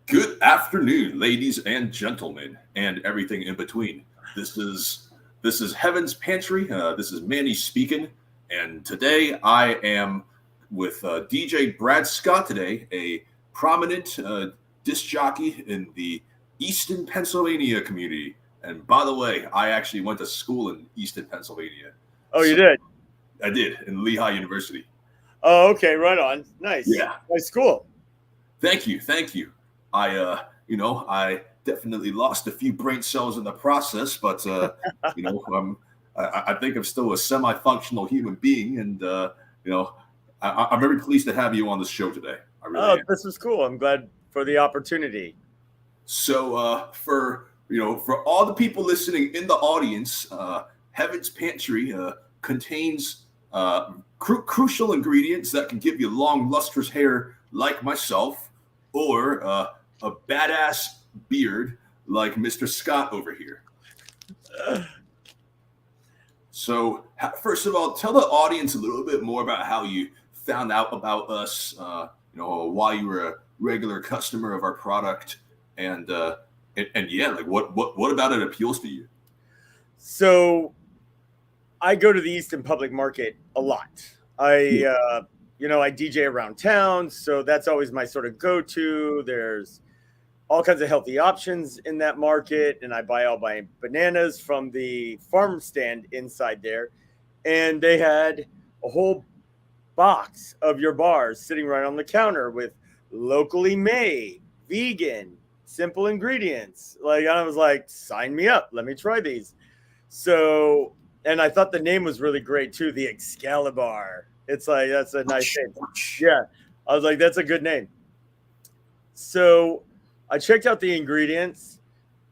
Good afternoon, ladies and gentlemen, and everything in between. This is Heaven's Pantry. This is Manny speaking, and today I am with DJ Brad Scott. Today, a prominent disc jockey in the Easton Pennsylvania community. And by the way, I actually went to school in Easton Pennsylvania. Oh, you So did? I did in Lehigh University. Oh, okay, right on. Nice. Yeah. Nice school. Thank you. I definitely lost a few brain cells in the process, but I think I'm still a semi-functional human being, and I'm very pleased to have you on the show today. I really Oh, am. this is cool. I'm glad for the opportunity. So, for all the people listening in the audience, Heaven's Pantry contains crucial ingredients that can give you long, lustrous hair like myself, or a badass beard like Mr. Scott over here. So, first of all, tell the audience a little bit more about how you found out about us. Why you were a regular customer of our product, and yeah, like what about it appeals to you? So I go to the Easton Public Market a lot. I DJ around town, so that's always my sort of go-to. There's all kinds of healthy options in that market, and I buy all my bananas from the farm stand inside there. And they had a whole box of your bars sitting right on the counter with locally made, vegan, simple ingredients. Like I was like, sign me up. Let me try these. So, and I thought the name was really great too, the Excalibur. It's like that's a nice name. Yeah. I was like, that's a good name. So I checked out the ingredients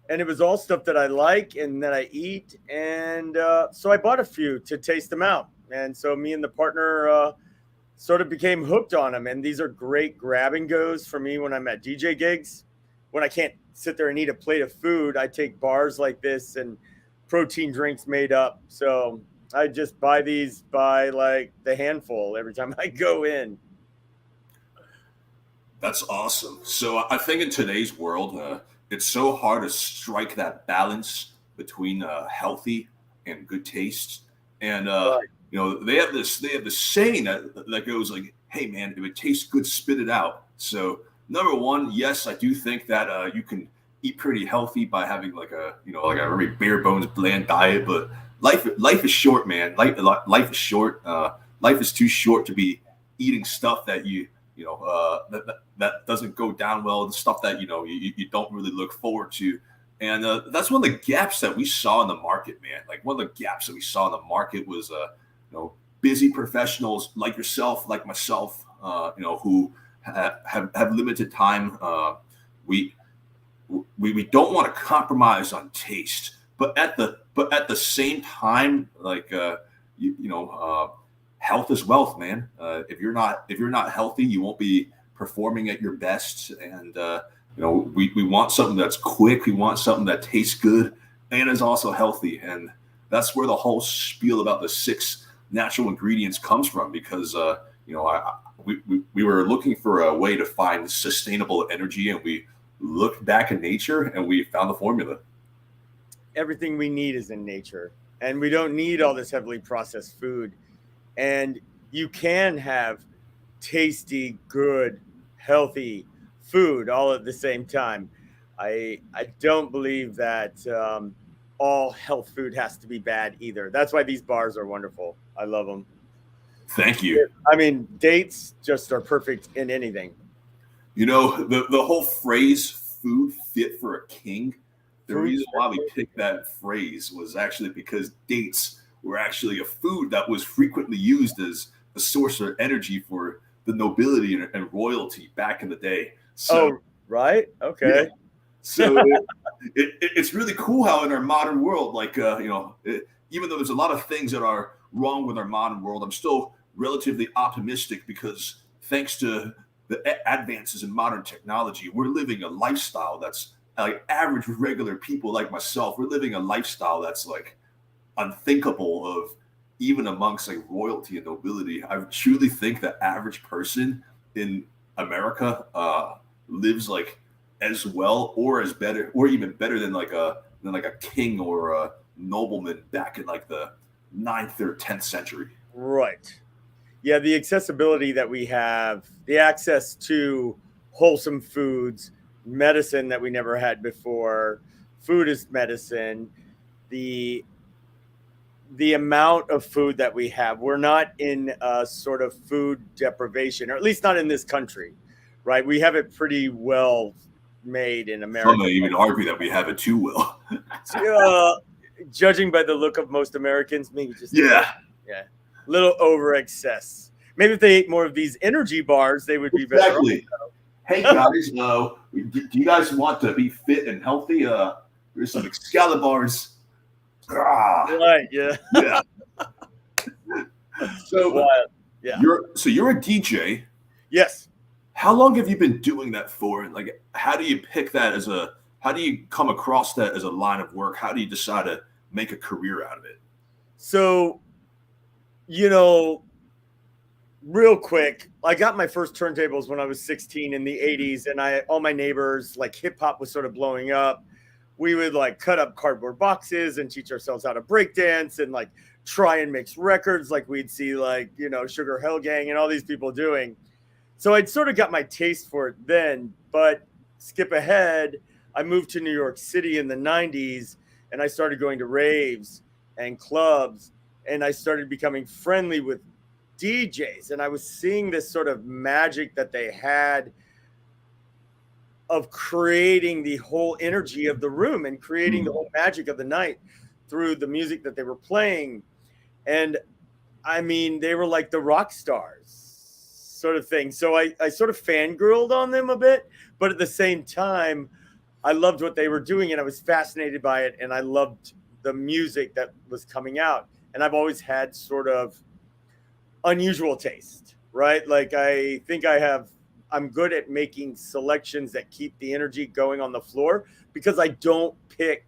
and it was all stuff that I like and that I eat. And so I bought a few to taste them out. And so me and the partner sort of became hooked on them. And these are great grab and goes for me when I'm at DJ gigs. When I can't sit there and eat a plate of food, I take bars like this and protein drinks made up. So I just buy these by like the handful every time I go in. That's awesome. So I think in today's world, it's so hard to strike that balance between healthy and good taste. And Right. they have this saying that goes like, "Hey man, if it tastes good, spit it out." So number one, yes, I do think that you can eat pretty healthy by having like a very bare bones bland diet. But life is short, man. Life is short. Life is too short to be eating stuff that that doesn't go down well, the stuff that you don't really look forward to. And that's one of the gaps that we saw in the market, man. Like one of the gaps that we saw in the market was busy professionals like yourself, like myself, who have limited time. We we don't want to compromise on taste, but at the same time, like health is wealth, man. If you're not healthy, you won't be performing at your best. And we want something that's quick. We want something that tastes good and is also healthy. And that's where the whole spiel about the six natural ingredients comes from. Because we were looking for a way to find sustainable energy, and we looked back in nature and we found the formula. Everything we need is in nature, and we don't need all this heavily processed food. And you can have tasty, good, healthy food all at the same time. I don't believe that all health food has to be bad either. That's why these bars are wonderful. I love them. Thank you. I mean, dates just are perfect in anything. The whole phrase "food fit for a king." The Food. reason why we picked that phrase was actually because dates were actually a food that was frequently used as a source of energy for the nobility and royalty back in the day. So Oh, right. yeah, Okay. so it's really cool how in our modern world, like even though there's a lot of things that are wrong with our modern world, I'm still relatively optimistic because thanks to the advances in modern technology, we're living a lifestyle that's like average regular people like myself. We're living a lifestyle that's like unthinkable of even amongst like royalty and nobility. I truly think the average person in America lives like as well or as better or even better than like a king or a nobleman back in like the 9th or 10th century. Right. Yeah, the accessibility that we have, the access to wholesome foods, medicine that we never had before, food is medicine, the amount of food that we have. We're not in a sort of food deprivation, or at least not in this country, right? We have it pretty well made in Some America. may even argue that we have it too well. Uh, Judging by the look of most Americans, maybe just Yeah, yeah, little over excess. Maybe if they ate more of these energy bars, they would be better. exactly. Hey guys, do you guys want to be fit and healthy? There's some Excalibars. Ah, Right? Yeah. yeah. So Wild. Yeah. you're a DJ. Yes. How long have you been doing that for? And like, how do you pick that as a? How do you come across that as a line of work? How do you decide to make a career out of it? So, you know, real quick, I got my first turntables when I was 16 in the 80s, and all my neighbors, like hip hop was sort of blowing up. We would like cut up cardboard boxes and teach ourselves how to break dance and like try and mix records like we'd see like, Sugar Hill Gang and all these people doing. So I'd sort of got my taste for it then, but skip ahead, I moved to New York City in the 90s and I started going to raves and clubs, and I started becoming friendly with DJs, and I was seeing this sort of magic that they had of creating the whole energy of the room and creating the whole magic of the night through the music that they were playing. And I mean, they were like the rock stars sort of thing. So I sort of fangirled on them a bit, but at the same time, I loved what they were doing and I was fascinated by it. And I loved the music that was coming out. And I've always had sort of unusual taste, right? Like I think I'm good at making selections that keep the energy going on the floor because I don't pick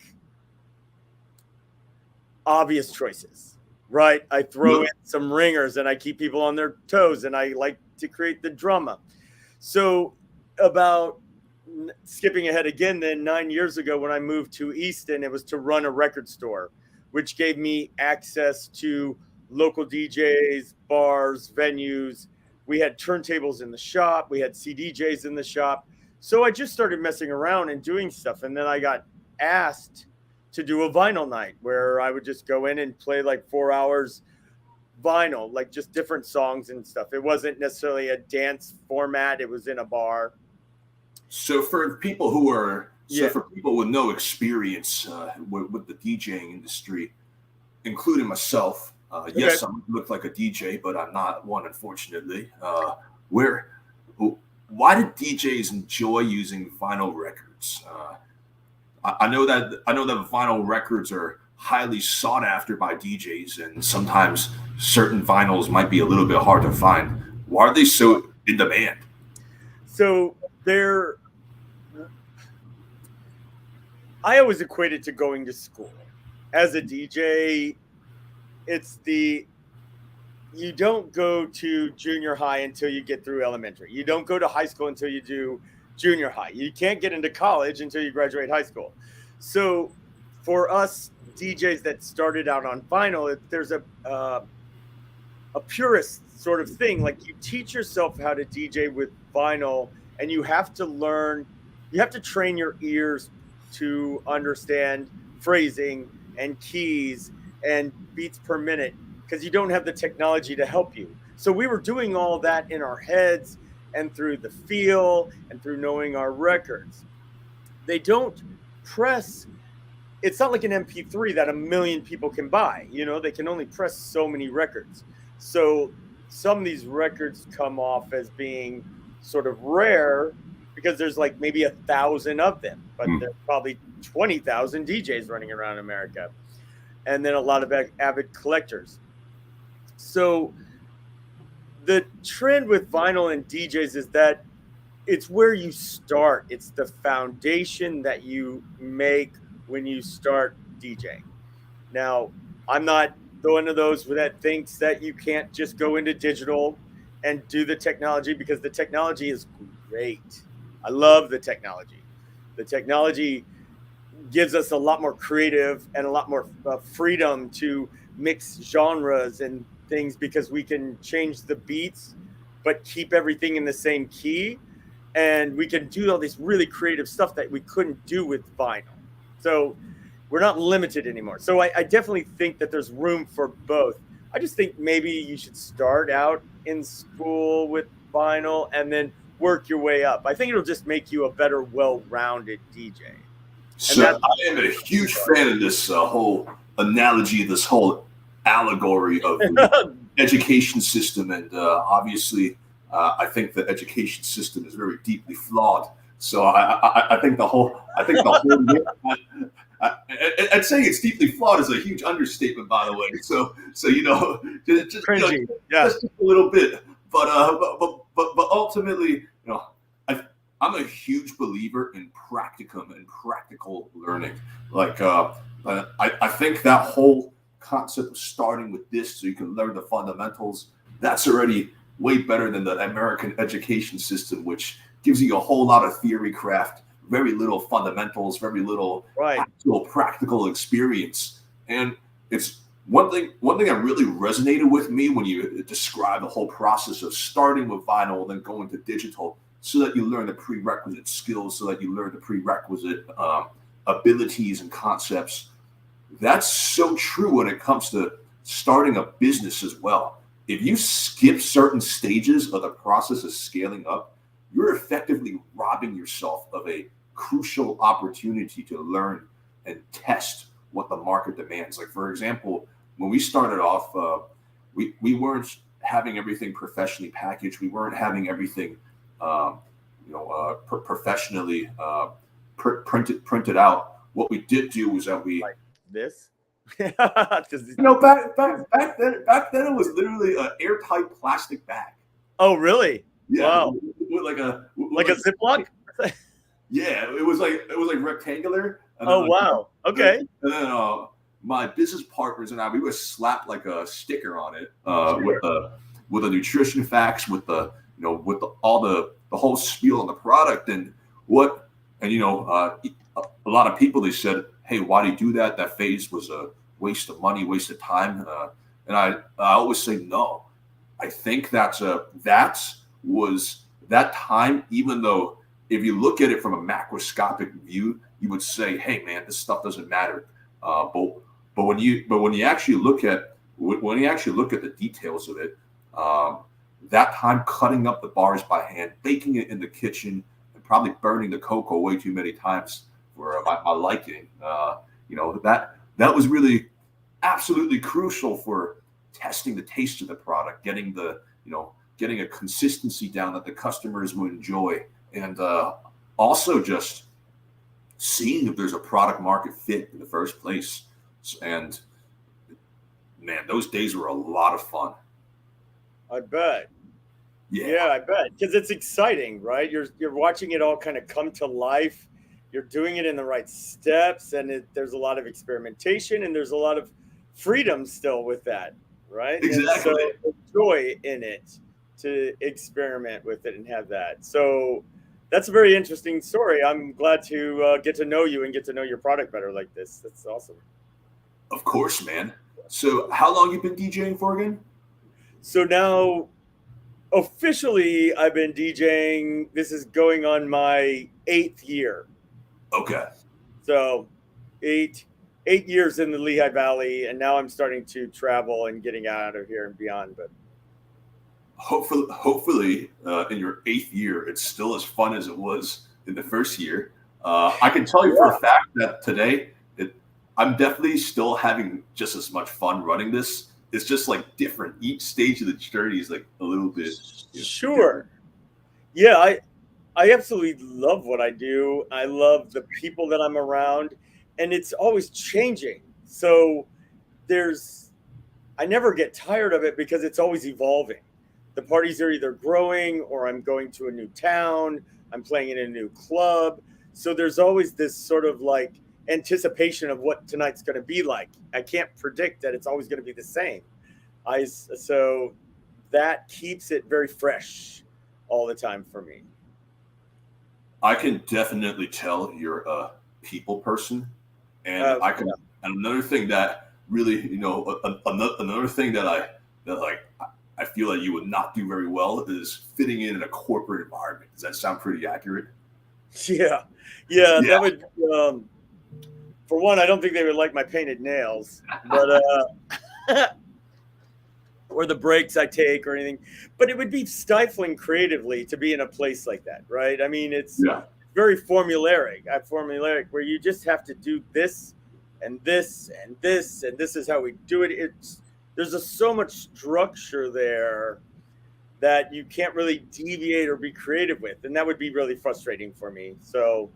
obvious choices, right? I throw in some ringers and I keep people on their toes and I like to create the drama. So about skipping ahead again, then 9 years ago when I moved to Easton, it was to run a record store, which gave me access to local DJs, bars, venues. We had turntables in the shop. We had CDJs in the shop. So I just started messing around and doing stuff. And then I got asked to do a vinyl night where I would just go in and play like 4 hours vinyl, like just different songs and stuff. It wasn't necessarily a dance format. It was in a bar. So for people for people with no experience with the DJing industry, including myself, yes, I look like a DJ, but I'm not one, unfortunately. Why did DJs enjoy using vinyl records? I know that vinyl records are highly sought after by DJs, and sometimes certain vinyls might be a little bit hard to find. Why are they so in demand? So I always equated to going to school. As a DJ, you don't go to junior high until you get through elementary. You don't go to high school until you do junior high. You can't get into college until you graduate high school. So for us DJs that started out on vinyl, there's a purist sort of thing. Like you teach yourself how to DJ with vinyl, and you have to train your ears to understand phrasing and keys and beats per minute because you don't have the technology to help you. So we were doing all that in our heads and through the feel and through knowing our records. They don't press. It's not like an MP3 that a million people can buy. They can only press so many records. So some of these records come off as being sort of rare because there's like maybe 1,000 of them, but there's probably 20,000 DJs running around America. And then a lot of avid collectors. So the trend with vinyl and DJs is that it's where you start. It's the foundation that you make when you start DJing. Now, I'm not one of those that thinks that you can't just go into digital and do the technology, because the technology is great. I love the technology. The technology gives us a lot more creative and a lot more freedom to mix genres and things because we can change the beats but keep everything in the same key, and we can do all this really creative stuff that we couldn't do with vinyl. So we're not limited anymore. So I definitely think that there's room for both. I just think maybe you should start out in school with vinyl and then work your way up. I think it'll just make you a better, well-rounded DJ. So I am a huge fan of this whole analogy, this whole allegory of the education system, and obviously, I think the education system is very deeply flawed. So I think the whole, I'd say it's deeply flawed is a huge understatement, by the way. So just a little bit, but ultimately, I'm a huge believer in practicum and practical learning. Like, I think that whole concept of starting with this so you can learn the fundamentals, that's already way better than the American education system, which gives you a whole lot of theory craft, very little fundamentals, very little actual practical experience. And it's one thing that really resonated with me when you describe the whole process of starting with vinyl and then going to digital, so that you learn the prerequisite skills, so that you learn the prerequisite abilities and concepts. That's so true when it comes to starting a business as well. If you skip certain stages of the process of scaling up, you're effectively robbing yourself of a crucial opportunity to learn and test what the market demands. Like, for example, when we started off, we weren't having everything professionally packaged. We weren't having everything professionally printed out. What we did do was that we like this. back then it was literally an airtight plastic bag. Oh, really? Yeah. Wow. With like a Ziploc. Yeah, it was like rectangular. Oh, wow. Okay. And then my business partners and I, we would slap like a sticker on it with the nutrition facts, with the all the whole spiel on the product, and a lot of people, they said, hey, why do you do that? That phase was a waste of money, waste of time. And I always say no. I think that was that time, even though if you look at it from a macroscopic view, you would say, hey man, this stuff doesn't matter. But when you actually look at the details of it, that time cutting up the bars by hand, baking it in the kitchen, and probably burning the cocoa way too many times for my liking, that was really absolutely crucial for testing the taste of the product, getting a consistency down that the customers would enjoy, and also just seeing if there's a product market fit in the first place. And man, those days were a lot of fun. I bet. Yeah, I bet, because it's exciting, right? You're watching it all kind of come to life. You're doing it in the right steps, and there's a lot of experimentation, and there's a lot of freedom still with that, right? exactly. And so joy in it to experiment with it and have that. So that's a very interesting story. I'm glad to get to know you and get to know your product better like this. That's awesome. Of course, man. So how long you been DJing for again? So now, officially, I've been DJing. This is going on my 8th year. Okay. So 8 years in the Lehigh Valley, and now I'm starting to travel and getting out of here and beyond. But hopefully, in your 8th year, it's still as fun as it was in the first year. I can tell you for a fact that today, I'm definitely still having just as much fun running this. It's just like different. Each stage of the journey is like a little bit. Sure. Different. Yeah, I absolutely love what I do. I love the people that I'm around, and it's always changing. So I never get tired of it because it's always evolving. The parties are either growing, or I'm going to a new town, I'm playing in a new club. So there's always this sort of like anticipation of what tonight's going to be like. I can't predict that it's always going to be the same. So that keeps it very fresh all the time for me. I can definitely tell you're a people person, and I can. Yeah. And another thing that really, another thing that I feel like you would not do very well is fitting in a corporate environment. Does that sound pretty accurate? Yeah, yeah, Yeah, that would. For one, I don't think they would like my painted nails, but or the breaks I take or anything. But it would be stifling creatively to be in a place like that, right? I mean, it's yeah, very formulaic, where you just have to do this and this and this and this is how we do it. It's there's just so much structure there that you can't really deviate or be creative with, and that would be really frustrating for me. So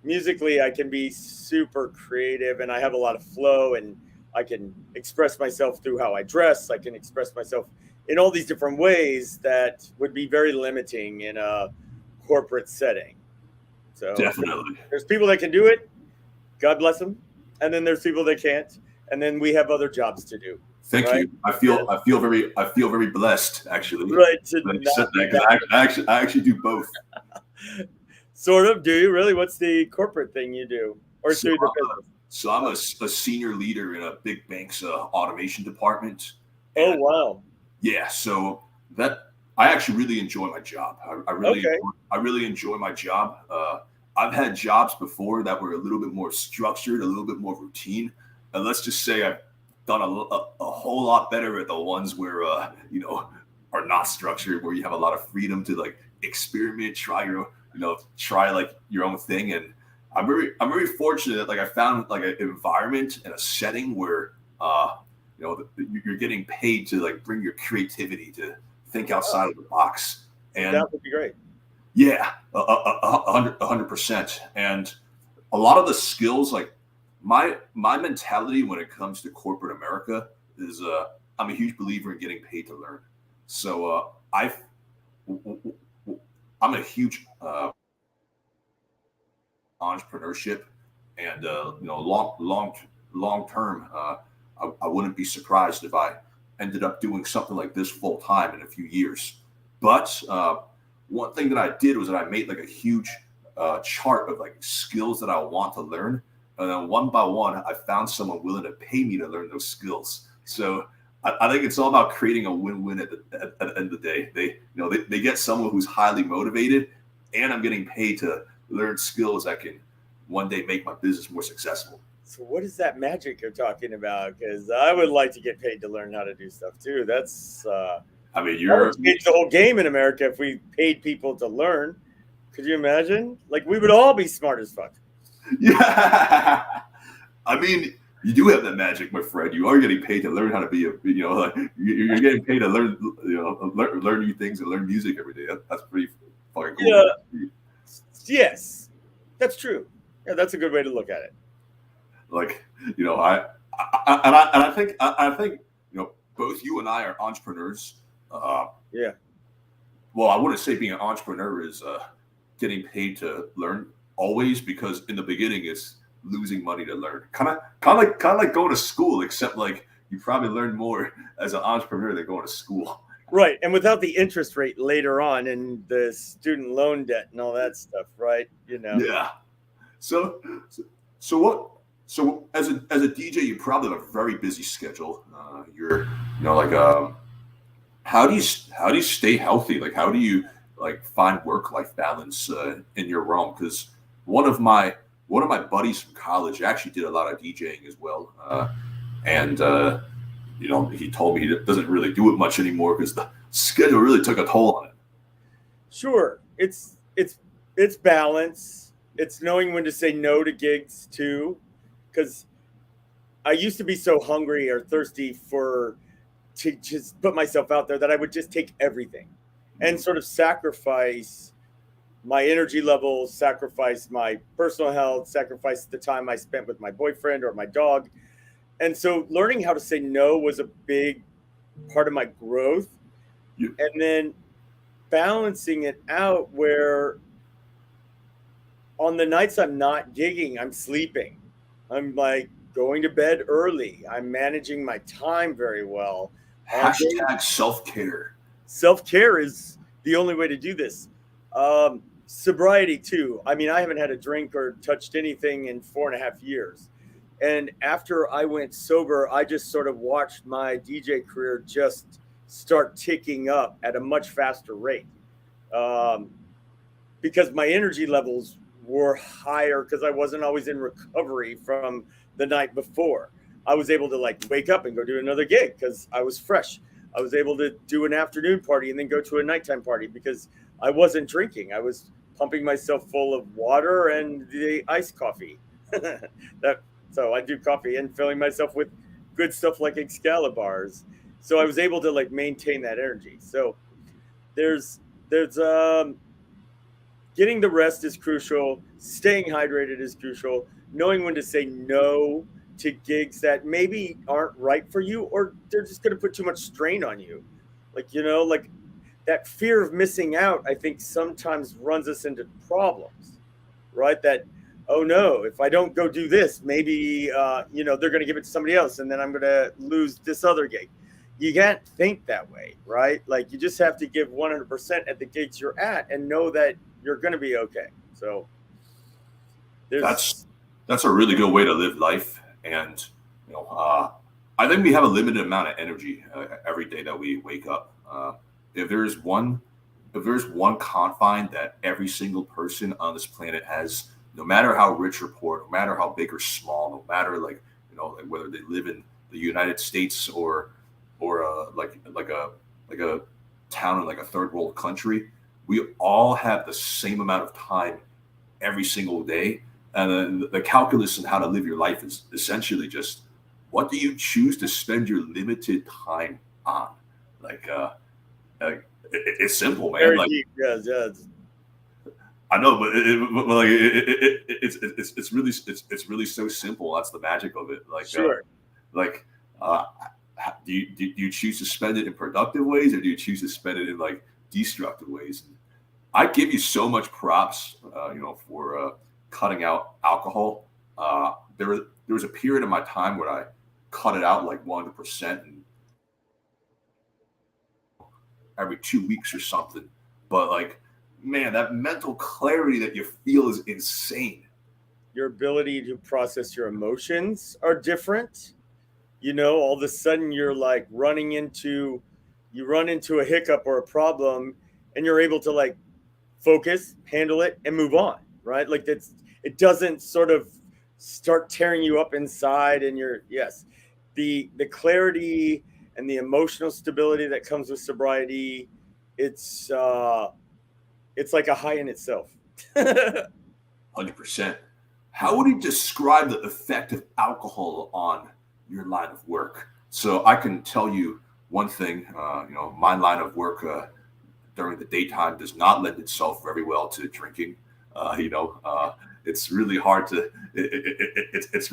musically I can be super creative and I have a lot of flow, and I can express myself through how I dress. I can express myself in all these different ways that would be very limiting in a corporate setting. So definitely. there's people that can do it, God bless them, and then there's people that can't, and then we have other jobs to do, Thank right? you. I feel very blessed actually. Right, to That you said not be that, 'cause that. I actually do both. Sort of. Do you really? What's the corporate thing you do, or So, through the business? so I'm a senior leader in a big bank's automation department, Oh and wow. yeah, so that I actually really enjoy my job. Okay. I really enjoy my job. I've had jobs before that were a little bit more structured, a little bit more routine, and let's just say I've done a whole lot better at the ones where are not structured, where you have a lot of freedom to like experiment, try like your own thing. And I'm very fortunate that like I found like an environment and a setting where you're getting paid to like bring your creativity to think Oh, outside of the box. And that would be great. yeah, 100%. And a lot of the skills, like my mentality when it comes to corporate America is I'm a huge believer in getting paid to learn. So I'm a huge entrepreneurship, and long term, I wouldn't be surprised if I ended up doing something like this full time in a few years. But one thing that I did was that I made like a huge chart of like skills that I want to learn, and then one by one, I found someone willing to pay me to learn those skills. So I think it's all about creating a win-win at the end of the day. They get someone who's highly motivated, and I'm getting paid to learn skills that can one day make my business more successful. So what is that magic you're talking about? Because I would like to get paid to learn how to do stuff too. I mean, That would change the whole game in America if we paid people to learn. Could you imagine? Like we would all be smart as fuck. yeah. I mean, you do have that magic, my friend. You are getting paid to learn how to be like you're getting paid to learn, learn new things and learn music every day. That's pretty fucking cool. Yeah. Yes, that's true. Yeah, that's a good way to look at it. Like, I think both you and I are entrepreneurs. Yeah. Well, I wouldn't say being an entrepreneur is getting paid to learn always, because in the beginning it's losing money to learn. Kind of like going to school, except like you probably learn more as an entrepreneur than going to school. Right. And without the interest rate later on and the student loan debt and all that stuff, right? Yeah. So so what? So as a DJ, you probably have a very busy schedule. You're like how do you stay healthy? Like how do you like find work life balance in your realm? Because one of my buddies from college actually did a lot of DJing as well, and he told me he doesn't really do it much anymore because the schedule really took a toll on him. Sure. It's balance. It's knowing when to say no to gigs too. Because I used to be so hungry or thirsty to just put myself out there that I would just take everything and sort of sacrifice my energy levels, sacrifice my personal health, sacrifice the time I spent with my boyfriend or my dog. And so learning how to say no was a big part of my growth. Yeah. And then balancing it out where on the nights I'm not gigging, I'm sleeping. I'm like going to bed early. I'm managing my time very well. Hashtag self care. Self care is the only way to do this. sobriety too. I mean, I haven't had a drink or touched anything in 4.5 years. And after I went sober, I just sort of watched my DJ career just start ticking up at a much faster rate. Um, because my energy levels were higher because I wasn't always in recovery from the night before. I was able to like wake up and go do another gig because I was fresh. I was able to do an afternoon party and then go to a nighttime party because I wasn't drinking. I was pumping myself full of water and the iced coffee. that so I do coffee and filling myself with good stuff like Excalibars. So I was able to like maintain that energy. So there's getting the rest is crucial. Staying hydrated is crucial. Knowing when to say no to gigs that maybe aren't right for you, or they're just going to put too much strain on you. Like, like that fear of missing out, I think sometimes runs us into problems, right? That, oh no, if I don't go do this, maybe, they're going to give it to somebody else and then I'm going to lose this other gig. You can't think that way, right? Like you just have to give 100% at the gigs you're at and know that you're going to be okay. So that's a really good way to live life. And, I think we have a limited amount of energy every day that we wake up. If there's one confine that every single person on this planet has, no matter how rich or poor, no matter how big or small, no matter like whether they live in the United States or like a town in like a third world country, we all have the same amount of time every single day. And the calculus on how to live your life is essentially just what do you choose to spend your limited time on? It's simple, man. very Like deep. Yes. I know, but it's really so simple. That's the magic of it. Like Sure. uh, do you choose to spend it in productive ways, or do you choose to spend it in like destructive ways? I give you so much props, for cutting out alcohol. There was a period of my time where I cut it out like 100% and every 2 weeks or something. But like, man, that mental clarity that you feel is insane. Your ability to process your emotions are different. All of a sudden you're like you run into a hiccup or a problem and you're able to like focus, handle it, and move on, right? Like it doesn't sort of start tearing you up inside and the clarity and the emotional stability that comes with sobriety, it's like a high in itself. 100%. How would you describe the effect of alcohol on your line of work? So I can tell you one thing, my line of work during the daytime does not lend itself very well to drinking. It's really hard to it's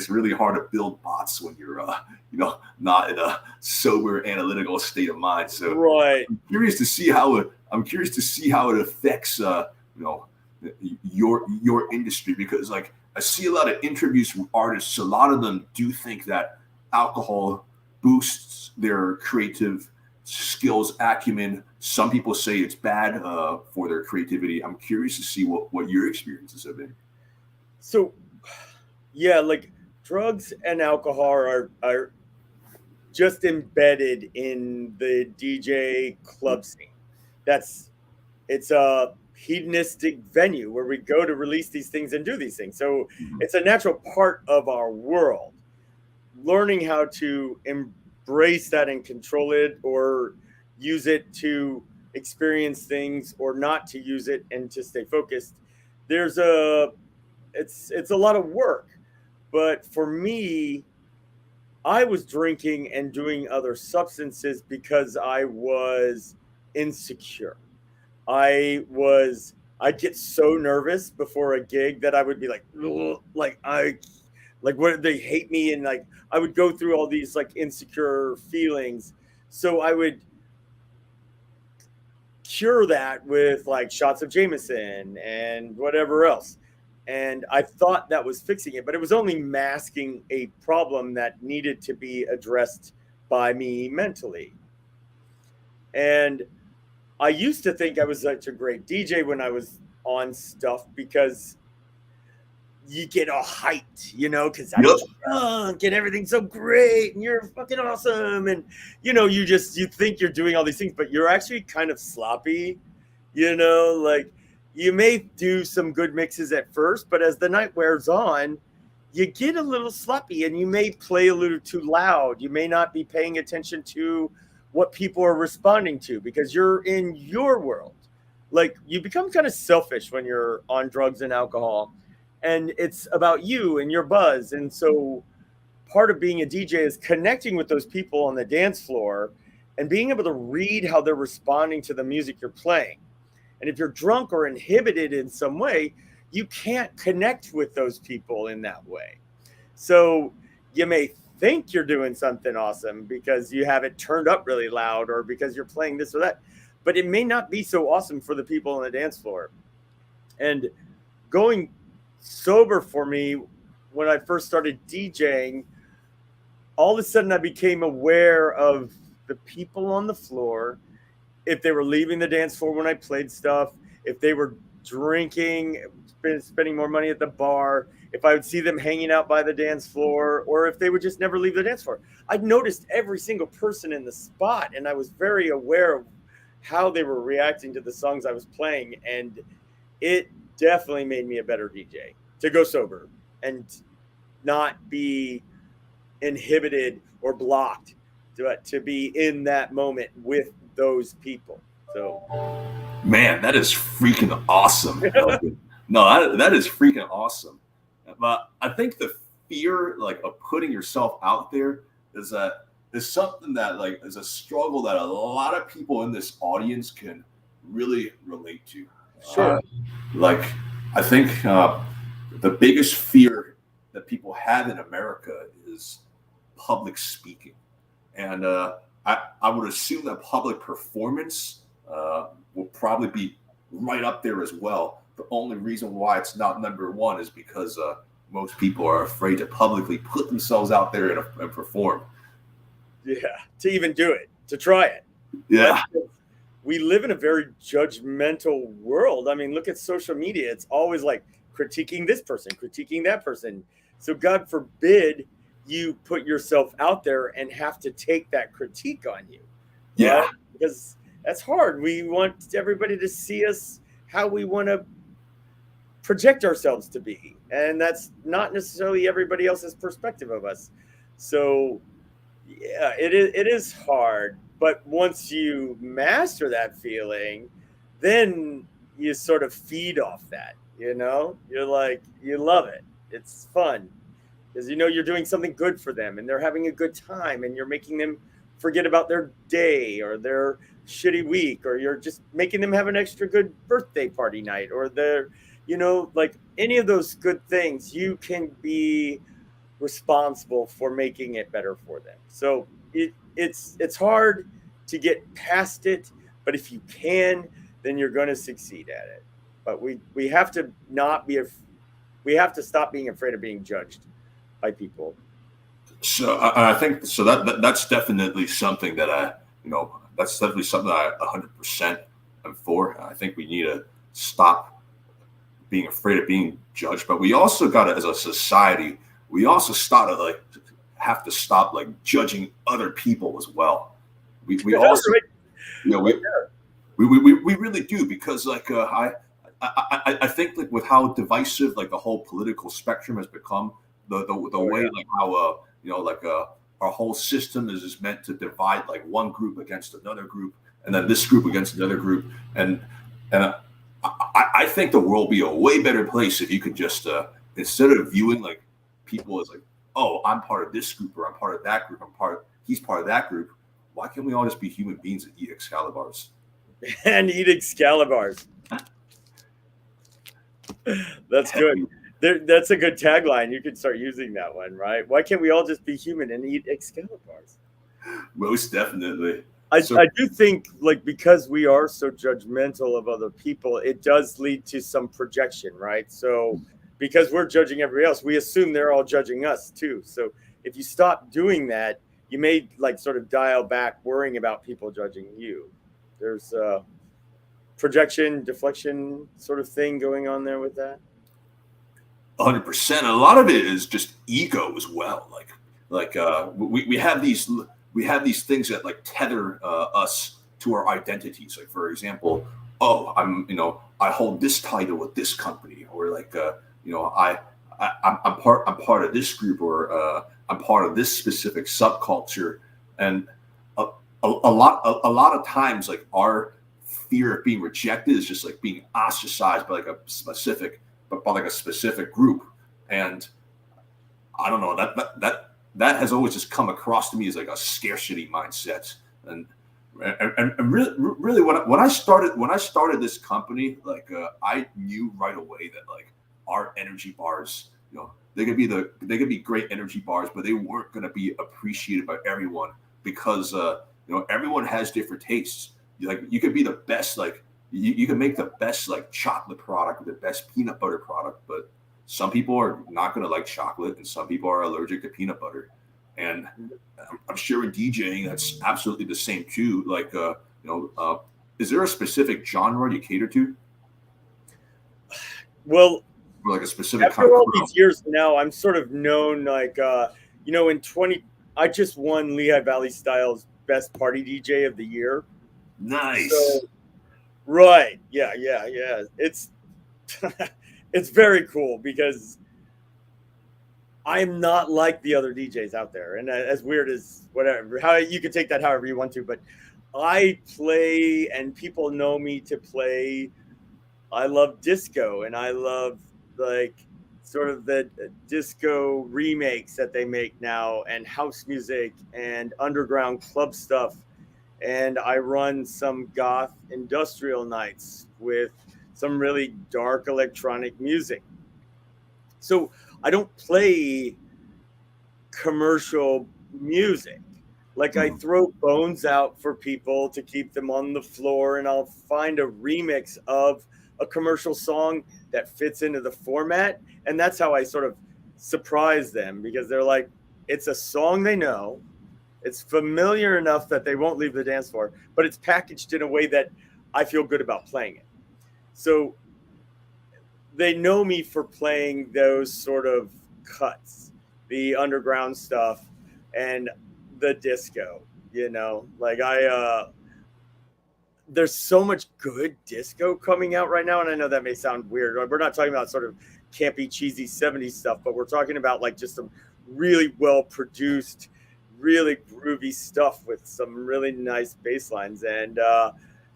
really hard to build bots when you're not in a sober analytical state of mind. So Right. I'm curious to see how it affects your industry, because like I see a lot of interviews from artists. A lot of them do think that alcohol boosts their creative skills, acumen. Some people say it's bad for their creativity. I'm curious to see what your experiences have been. So, yeah, like drugs and alcohol are just embedded in the DJ club scene. It's a hedonistic venue where we go to release these things and do these things. So it's a natural part of our world. Learning how to embrace that and control it, or use it to experience things, or not to use it and to stay focused. It's a lot of work. But for me, I was drinking and doing other substances because I was insecure. I'd get so nervous before a gig that I would be like, "Ugh," like what, they hate me, and like I would go through all these like insecure feelings. So I would cure that with like shots of Jameson and whatever else. And I thought that was fixing it, but it was only masking a problem that needed to be addressed by me mentally. And I used to think I was such a great DJ when I was on stuff because you get all hyped, because I'm Yep. drunk and everything's so great and you're fucking awesome. And, you think you're doing all these things, but you're actually kind of sloppy, like you may do some good mixes at first, but as the night wears on, you get a little sloppy and you may play a little too loud. You may not be paying attention to what people are responding to because you're in your world. Like you become kind of selfish when you're on drugs and alcohol, and it's about you and your buzz. And so part of being a DJ is connecting with those people on the dance floor and being able to read how they're responding to the music you're playing. And if you're drunk or inhibited in some way, you can't connect with those people in that way. So you may think you're doing something awesome because you have it turned up really loud or because you're playing this or that, but it may not be so awesome for the people on the dance floor. And going sober for me, when I first started DJing, all of a sudden I became aware of the people on the floor, if they were leaving the dance floor when I played stuff, if they were drinking, spending more money at the bar, if I would see them hanging out by the dance floor, or if they would just never leave the dance floor. I noticed every single person in the spot, and I was very aware of how they were reacting to the songs I was playing, and it definitely made me a better DJ to go sober and not be inhibited or blocked to be in that moment with those people. So, Man, that is freaking awesome. No, that is freaking awesome. But I think the fear, like, of putting yourself out there is something that, like, is a struggle that a lot of people in this audience can really relate to. Sure. Like, I think the biggest fear that people have in America is public speaking. And I would assume that public performance will probably be right up there as well. The only reason why it's not number one is because most people are afraid to publicly put themselves out there and perform. Yeah, to even do it, to try it. Yeah. We live in a very judgmental world. I mean, look at social media. It's always like critiquing this person, critiquing that person. So God forbid you put yourself out there and have to take that critique on you. Yeah. Right? Because that's hard. We want everybody to see us how we want to project ourselves to be. And that's not necessarily everybody else's perspective of us. So yeah, it is hard. But once you master that feeling, then you sort of feed off that, You're like, you love it. It's fun. Because you're doing something good for them and they're having a good time and you're making them forget about their day or their shitty week, or you're just making them have an extra good birthday party night, or they're, like any of those good things, you can be responsible for making it better for them. So it's hard to get past it, but if you can, then you're going to succeed at it. But we have to we have to stop being afraid of being judged by people. So I think so that's definitely something that that's definitely something that I 100% am for. I think we need to stop being afraid of being judged, but we also got to, as a society, we also have to stop like judging other people as well. We also, we really do, because like I think like with how divisive like the whole political spectrum has become, the way like how our whole system is just meant to divide like one group against another group, and then this group against another group, and I think the world would be a way better place if you could just instead of viewing like people as like, oh, I'm part of this group or I'm part of that group, he's part of that group. Why can't we all just be human beings and eat Excalibars? And eat Excalibars. That's good. That's a good tagline. You could start using that one, right? Why can't we all just be human and eat Excalibars? Most definitely. I do think, like, because we are so judgmental of other people, it does lead to some projection, right? So because we're judging everybody else, we assume they're all judging us too. So if you stop doing that, you may like sort of dial back worrying about people judging you. There's projection, deflection sort of thing going on there with that? 100%. A lot of it is just ego as well. We have these things that like tether us to our identities. Like for example, oh, I hold this title with this company, or like I'm part of this group, or I'm part of this specific subculture, and a lot of times like our fear of being rejected is just like being ostracized by like a specific group. And I don't know, that has always just come across to me as like a scarcity mindset. And really when I started this company, like I knew right away that like our energy bars, they could be great energy bars, but they weren't going to be appreciated by everyone, because everyone has different tastes. Like you could be the best, like you can make the best like chocolate product, the best peanut butter product, but some people are not going to like chocolate, and some people are allergic to peanut butter. And I'm sure in DJing that's absolutely the same too. Like is there a specific genre you cater to? Well, or like a specific after all these years now, I'm sort of known like I just won Lehigh Valley Style's Best Party DJ of the Year. Nice. So, right. Yeah. It's it's very cool because I'm not like the other DJs out there. And as weird as whatever, how you can take that however you want to, but I play and people know me to play. I love disco, and I love like sort of the disco remakes that they make now, and house music and underground club stuff. And I run some goth industrial nights with some really dark electronic music. So I don't play commercial music. Like I throw bones out for people to keep them on the floor, and I'll find a remix of a commercial song that fits into the format. And that's how I sort of surprise them, because they're like, it's a song they know. It's familiar enough that they won't leave the dance floor, but it's packaged in a way that I feel good about playing it. So they know me for playing those sort of cuts, the underground stuff and the disco, like there's so much good disco coming out right now. And I know that may sound weird. We're not talking about sort of campy, cheesy 70s stuff, but we're talking about like just some really well produced, really groovy stuff with some really nice bass lines. And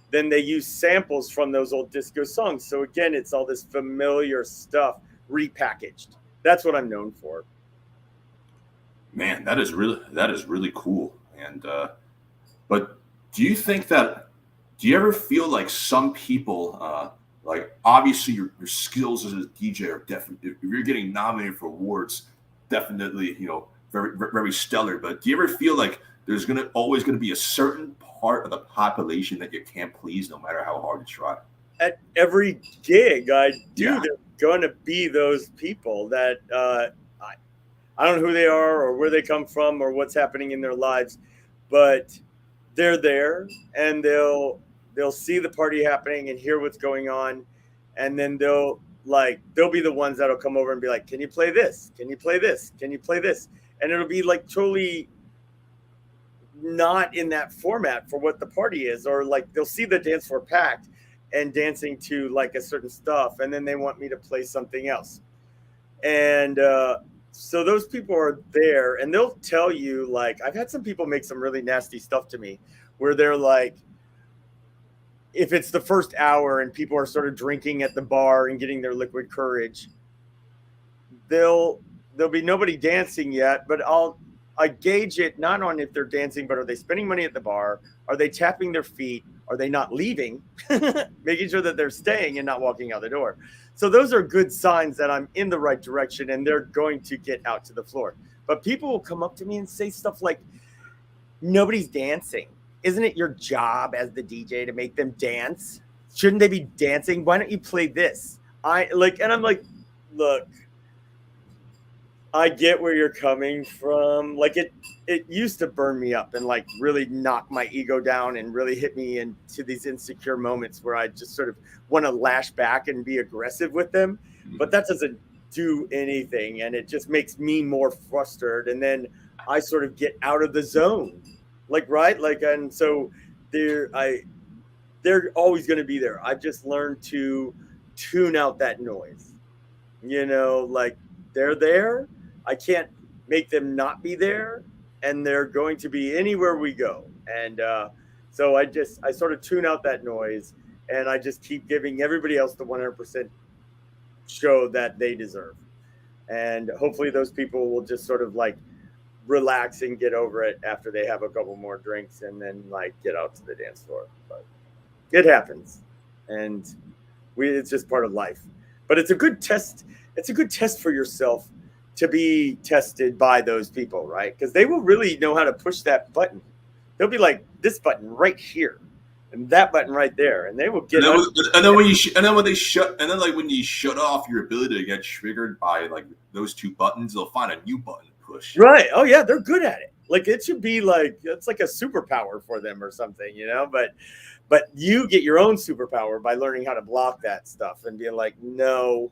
then they use samples from those old disco songs. So again, it's all this familiar stuff repackaged. That's what I'm known for. Man, that is really cool. And but do you ever feel like some people like obviously your skills as a DJ are definitely, if you're getting nominated for awards, definitely very very stellar. But do you ever feel like there's always gonna be a certain part of the population that you can't please no matter how hard you try? At every gig I do, there's gonna be those people that I don't know who they are or where they come from or what's happening in their lives, but they're there and they'll see the party happening and hear what's going on, and then they'll be the ones that'll come over and be like, can you play this? Can you play this? Can you play this? And it'll be like totally not in that format for what the party is, or like they'll see the dance floor packed and dancing to like a certain stuff, and then they want me to play something else. And so those people are there, and they'll tell you, like, I've had some people make some really nasty stuff to me where they're like, if it's the first hour and people are sort of drinking at the bar and getting their liquid courage, there'll be nobody dancing yet, but I gauge it not on if they're dancing, but are they spending money at the bar? Are they tapping their feet? Are they not leaving? Making sure that they're staying and not walking out the door. So those are good signs that I'm in the right direction and they're going to get out to the floor. But people will come up to me and say stuff like, nobody's dancing. Isn't it your job as the DJ to make them dance? Shouldn't they be dancing? Why don't you play this? And I'm like, look, I get where you're coming from. Like it used to burn me up and like really knock my ego down and really hit me into these insecure moments where I just sort of want to lash back and be aggressive with them. But that doesn't do anything, and it just makes me more frustrated. And then I sort of get out of the zone. Like right? Like and so they're always going to be there. I've just learned to tune out that noise. Like they're there. I can't make them not be there, and they're going to be anywhere we go. And so I sort of tune out that noise, and I just keep giving everybody else the 100% show that they deserve. And hopefully those people will just sort of like relax and get over it after they have a couple more drinks and then like get out to the dance floor. But it happens, and it's just part of life. But it's a good test. It's a good test for yourself to be tested by those people, right? Because they will really know how to push that button. They'll be like this button right here, and that button right there, and they will get. And then when they shut, and then like when you shut off your ability to get triggered by like those two buttons, they'll find a new button to push. Right. Oh yeah, they're good at it. Like it should be like it's like a superpower for them or something, But you get your own superpower by learning how to block that stuff and being like, no,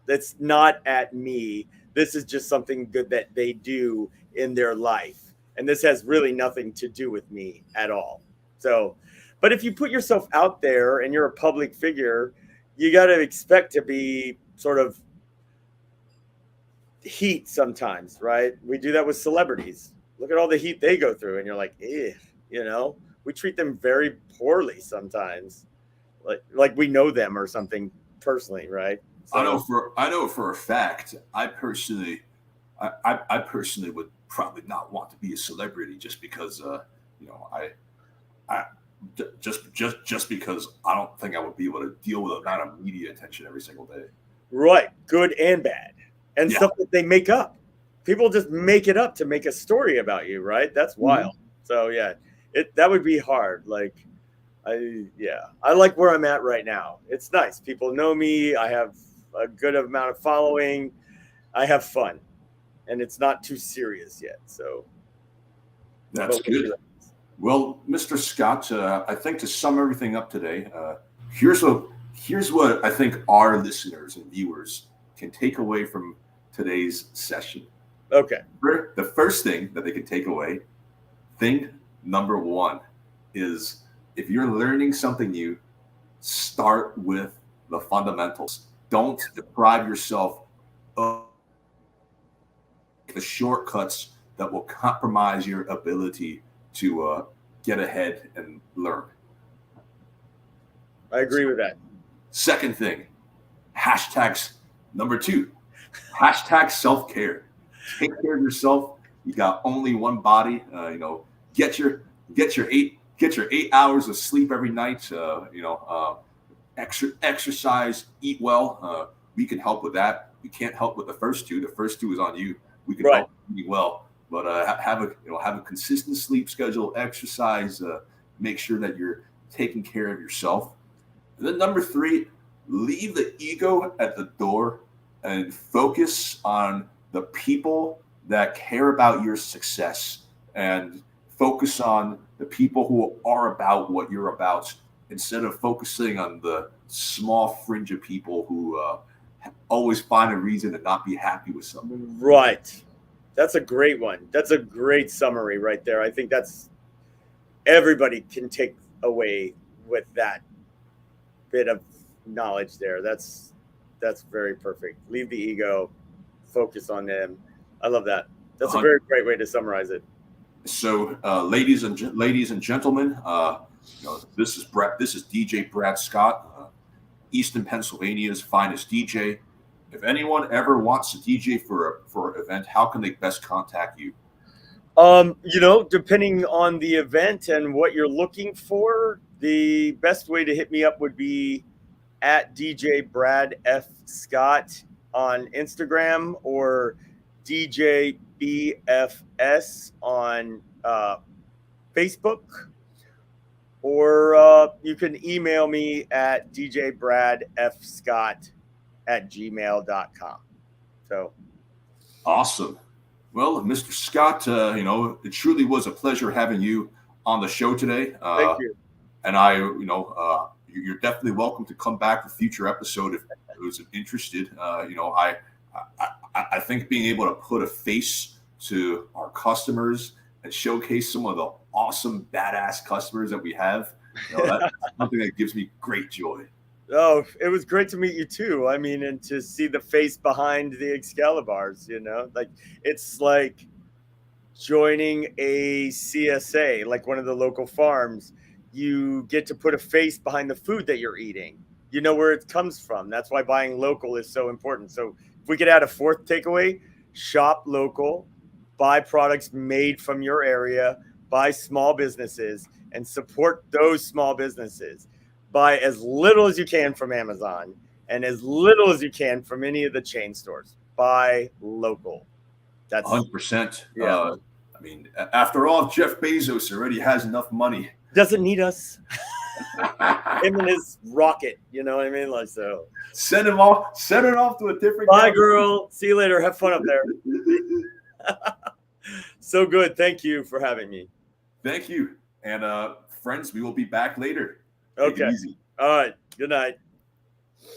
that's not at me. This is just something good that they do in their life. And this has really nothing to do with me at all. So, but if you put yourself out there and you're a public figure, you got to expect to be sort of heat sometimes, right? We do that with celebrities. Look at all the heat they go through, and you're like, we treat them very poorly sometimes, like we know them or something personally, right? So, I know for a fact. I personally would probably not want to be a celebrity just because just because I don't think I would be able to deal with the amount of media attention every single day. Right, good and bad, and stuff that they make up. People just make it up to make a story about you, right? That's wild. So yeah, that would be hard. Like, I like where I'm at right now. It's nice. People know me. I have a good amount of following. I have fun, and it's not too serious yet. So that's good. Well, Mr. Scott, I think to sum everything up today, here's what I think our listeners and viewers can take away from today's session. Okay. The first thing that they can take away, thing number one, is if you're learning something new, start with the fundamentals. Don't deprive yourself of the shortcuts that will compromise your ability to get ahead and learn. I agree with that. Second thing, number 2, self-care. Take care of yourself. You got only one body. Get your 8 hours of sleep every night. Exercise, eat well. We can help with that. We can't help with the first two. The first two is on you. We can help eat well, but have a consistent sleep schedule, exercise. Make sure that you're taking care of yourself. And then number 3, leave the ego at the door and focus on the people that care about your success, and focus on the people who are about what you're about, instead of focusing on the small fringe of people who always find a reason to not be happy with something. Right. That's a great one. That's a great summary right there. I think that's everybody can take away with that bit of knowledge there. That's very perfect. Leave the ego, focus on them. I love that. That's a very great way to summarize it. So, ladies and gentlemen, this is DJ Brad Scott, Easton Pennsylvania's finest DJ. If anyone ever wants to DJ for an event, how can they best contact you? Depending on the event and what you're looking for, the best way to hit me up would be at DJ Brad F. Scott on Instagram, or DJ BFS on Facebook, or you can email me at djbradfscott@gmail.com. So awesome. Well, Mr. Scott, it truly was a pleasure having you on the show today. thank you. And you're definitely welcome to come back for future episode if it was interested. I think being able to put a face to our customers and showcase some of the awesome, badass customers that we have, that's something that gives me great joy. Oh, it was great to meet you too. I mean, and to see the face behind the Excalibars, like it's like joining a CSA, like one of the local farms. You get to put a face behind the food that you're eating. You know where it comes from. That's why buying local is so important. So if we could add a fourth takeaway, shop local, buy products made from your area, buy small businesses, and support those small businesses. Buy as little as you can from Amazon and as little as you can from any of the chain stores. Buy local. That's 100%. Yeah. I mean, after all, Jeff Bezos already has enough money. Doesn't need us. Him and his rocket, you know what I mean? Like, so send it off to a different bye, guy. girl. See you later. Have fun up there. So good. Thank you for having me. Thank you. And friends, we will be back later. Okay. Take it easy. All right. Good night.